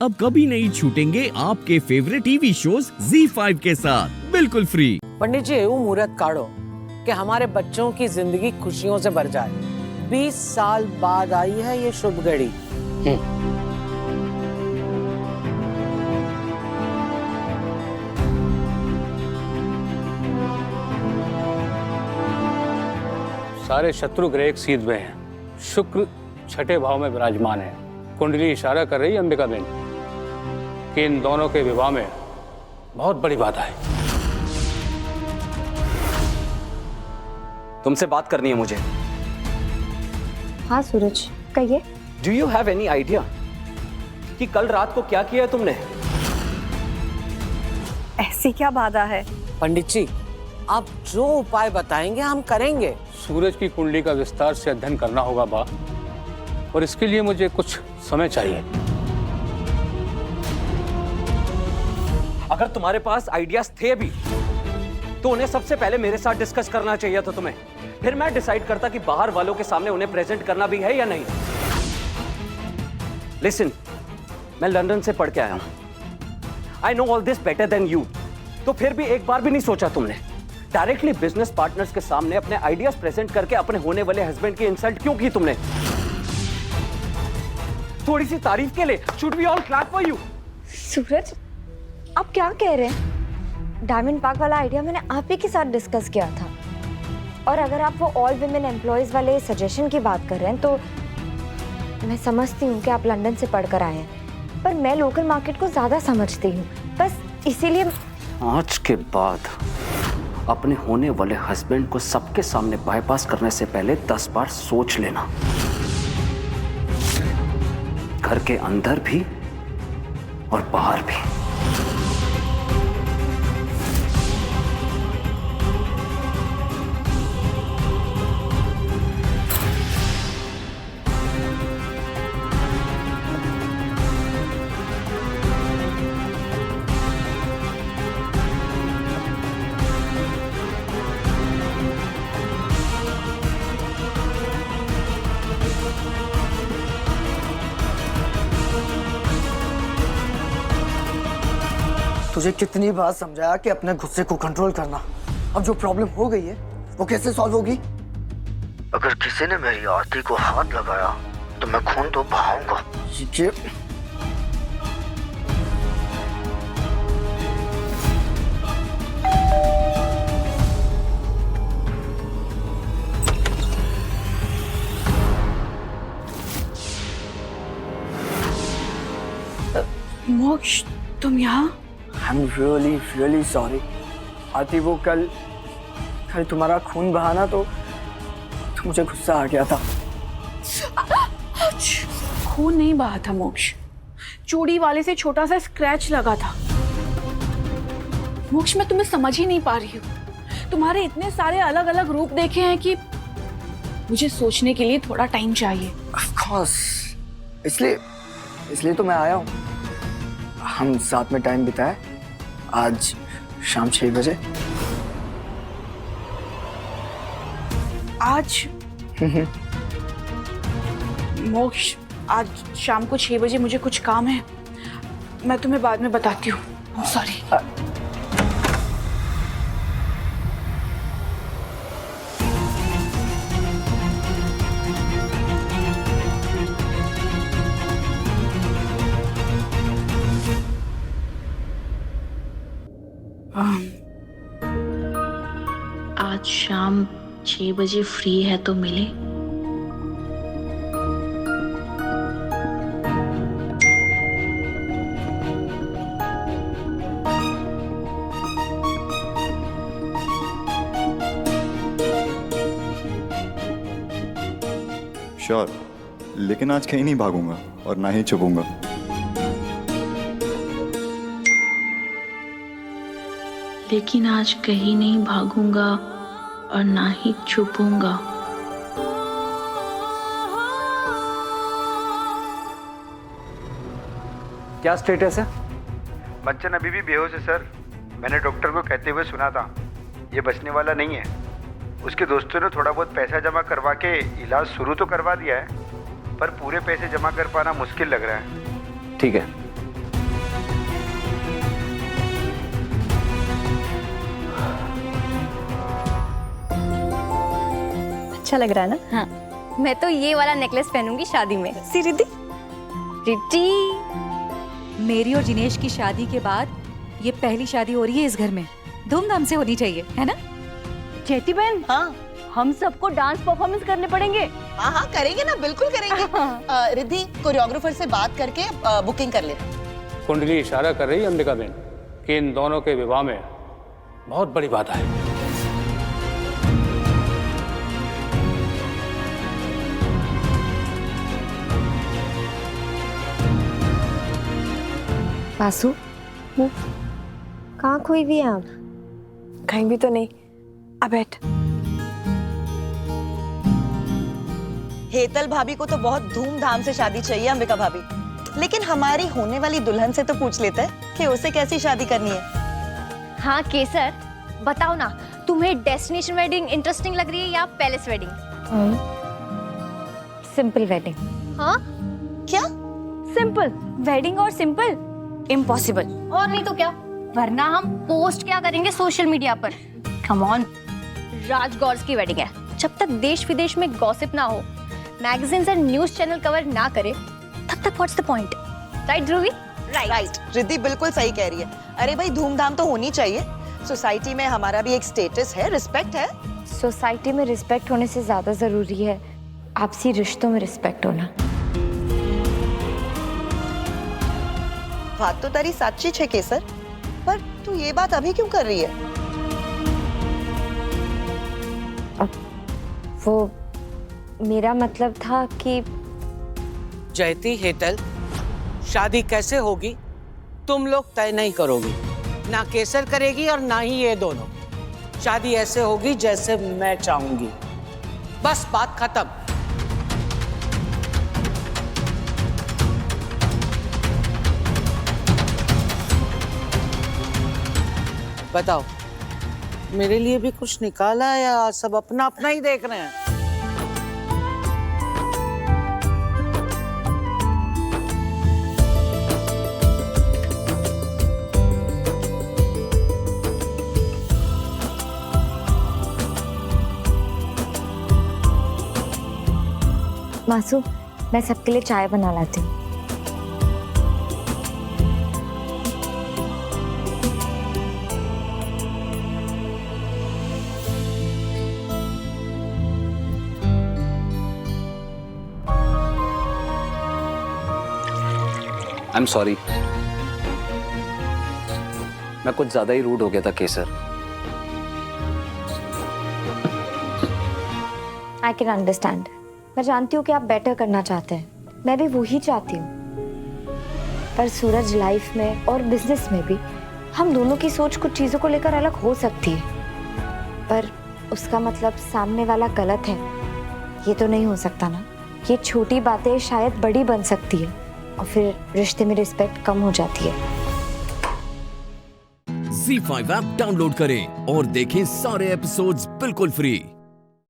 अब कभी नहीं छूटेंगे आपके फेवरेट टीवी शोज ZEE5 के साथ बिल्कुल फ्री। पंडित जी एवं मुहूर्त काढ़ो कि हमारे बच्चों की जिंदगी खुशियों से भर जाए। 20 साल बाद आई है ये शुभ घड़ी। सारे शत्रु ग्रह एक सीध में हैं। शुक्र छठे भाव में विराजमान है। कुंडली इशारा कर रही है अंबिका बेन कि इन दोनों के विवाह में बहुत बड़ी बाधा है। तुमसे बात करनी है मुझे। हाँ सूरज, कहिए। Do you have any idea कि कल रात को क्या किया है तुमने? ऐसी क्या बाधा है? पंडित जी आप जो उपाय बताएंगे हम करेंगे। सूरज की कुंडली का विस्तार से अध्ययन करना होगा बा, और इसके लिए मुझे कुछ समय चाहिए। अगर तुम्हारे पास आइडियाज थे भी तो उन्हें सबसे पहले मेरे साथ डिस्कस करना चाहिए था तुम्हें। फिर मैं डिसाइड करता कि बाहर वालों के सामने उन्हें प्रेजेंट करना भी है या नहीं। लिसन, मैं लंदन से पढ़ के आया हूं। I know all this better than you. तो फिर भी एक बार भी नहीं सोचा तुमने डायरेक्टली बिजनेस पार्टनर्स के सामने अपने आइडियाज प्रेजेंट करके अपने होने वाले हस्बैंड की इंसल्ट क्यों की तुमने? थोड़ी सी तारीफ के लिए should we all clap for you? Suraj, आप क्या कह रहे हैं? डायमंड पार्क वाला आइडिया मैंने आप ही के साथ डिस्कस किया था। और अगर आप वो ऑल विमेन एम्प्लॉयज वाले सजेशन की बात कर रहे हैं तो मैं समझती हूँ कि आप लंदन से पढ़कर आए हैं, पर मैं लोकल मार्केट को ज्यादा समझती हूँ। बस इसीलिए आज के बाद अपने होने वाले हस्बैंड को सबके सामने बाईपास करने से पहले 10 बार सोच लेना। घर के अंदर भी और बाहर भी। तुझे कितनी बार समझाया कि अपने गुस्से को कंट्रोल करना। अब जो प्रॉब्लम हो गई है वो कैसे सॉल्व होगी? अगर किसी ने मेरी आरती को हाथ लगाया तो मैं खून तो बहाऊंगा। ये मोक्ष, तुम यहाँ? I'm really sorry। आरती वो कल तुम्हारा खून बहाना तो मुझे गुस्सा आ गया था। खून नहीं बहा था मोक्ष, चूड़ी वाले से छोटा सा स्क्रैच लगा था। मोक्ष, मैं तुम्हें समझ ही नहीं पा रही हूँ। तुम्हारे इतने सारे अलग अलग रूप देखे हैं कि मुझे सोचने के लिए थोड़ा टाइम चाहिए। Of course, इसलिए तो मैं आया हूँ। हम साथ में टाइम बिताए आज शाम 6 बजे। आज मोक्ष, आज शाम को 6 बजे मुझे कुछ काम है। मैं तुम्हें बाद में बताती हूँ। सॉरी। आज शाम 6 बजे फ्री है तो मिले। श्योर, लेकिन आज कहीं नहीं भागूंगा और ना ही छुपूंगा। लेकिन आज कहीं नहीं भागूंगा और ना ही छुपूंगा। क्या स्टेटस है? बच्चन अभी भी बेहोश है सर। मैंने डॉक्टर को कहते हुए सुना था ये बचने वाला नहीं है। उसके दोस्तों ने थोड़ा बहुत पैसा जमा करवा के इलाज शुरू तो करवा दिया है, पर पूरे पैसे जमा कर पाना मुश्किल लग रहा है। ठीक है, अच्छा लग रहा है ना? हाँ, मैं तो ये वाला नेकलेस पहनूंगी शादी में। सी रिद्धि, रिद्धि। मेरी और जिनेश की शादी के बाद ये पहली शादी हो रही है इस घर में, धूमधाम से होनी चाहिए, है ना? चेती बहन, हाँ, हम सबको डांस परफॉर्मेंस करने पड़ेंगे। हाँ हाँ करेंगे ना, बिल्कुल करेंगे। रिद्धि, कोरियोग्राफर से बात करके बुकिंग कर ले। कुंडली इशारा कर रही है अंबिका बेन कि इन दोनों के विवाह में बहुत बड़ी बात है। वासु, कहाँ खोई हुई है आप? कहीं भी तो नहीं। अब बैठ। हेतल भाभी को तो बहुत धूमधाम से शादी चाहिए अंबिका भाभी, लेकिन हमारी होने वाली दुल्हन से तो पूछ लेते हैं कि उसे कैसी शादी करनी है। हाँ केसर, बताओ ना, तुम्हें डेस्टिनेशन वेडिंग इंटरेस्टिंग लग रही है या पैलेस वेडिंग? Simple wedding. हाँ क्या? सिंपल वेडिंग और सिंपल इम्पॉसिबल। और नहीं तो क्या, वरना हम पोस्ट क्या करेंगे सोशल मीडिया पर? कम ऑन, राजगौर की वेडिंग है। जब तक देश विदेश में गॉसिप ना हो, magazines and news channel cover ना करे, तब तक what's the point? Right Dhubri? Right, Riddhi बिल्कुल सही कह रही है। अरे भाई, धूमधाम तो होनी चाहिए। सोसाइटी में हमारा भी एक स्टेटस है, रिस्पेक्ट है। सोसाइटी में रिस्पेक्ट होने से ज्यादा जरूरी है आपसी रिश्तों में रिस्पेक्ट होना। बात तो तारी साची है केसर, पर तू ये बात अभी क्यों कर रही है? वो मेरा मतलब था कि जयती, हेतल, शादी कैसे होगी तुम लोग तय नहीं करोगी। ना केसर करेगी और ना ही ये दोनों। शादी ऐसे होगी जैसे मैं चाहूंगी, बस बात खत्म। बताओ, मेरे लिए भी कुछ निकाला है या सब अपना अपना ही देख रहे हैं? मासू, मैं सबके लिए चाय बना लाती हूँ। आई एम सॉरी, मैं कुछ ज्यादा ही रूड हो गया था केसर। I can understand. मैं जानती हूँ कि आप बेटर करना चाहते हैं, मैं भी वही चाहती हूँ। पर सूरज, लाइफ में और बिजनेस में भी हम दोनों की सोच कुछ चीजों को लेकर अलग हो सकती है, पर उसका मतलब सामने वाला गलत है ये तो नहीं हो सकता ना। ये छोटी बातें शायद बड़ी बन सकती है और फिर रिश्ते में रिस्पेक्ट कम हो जाती है। ZEE5 ऐप डाउनलोड करें और देखें सारे एपिसोड्स बिल्कुल फ्री।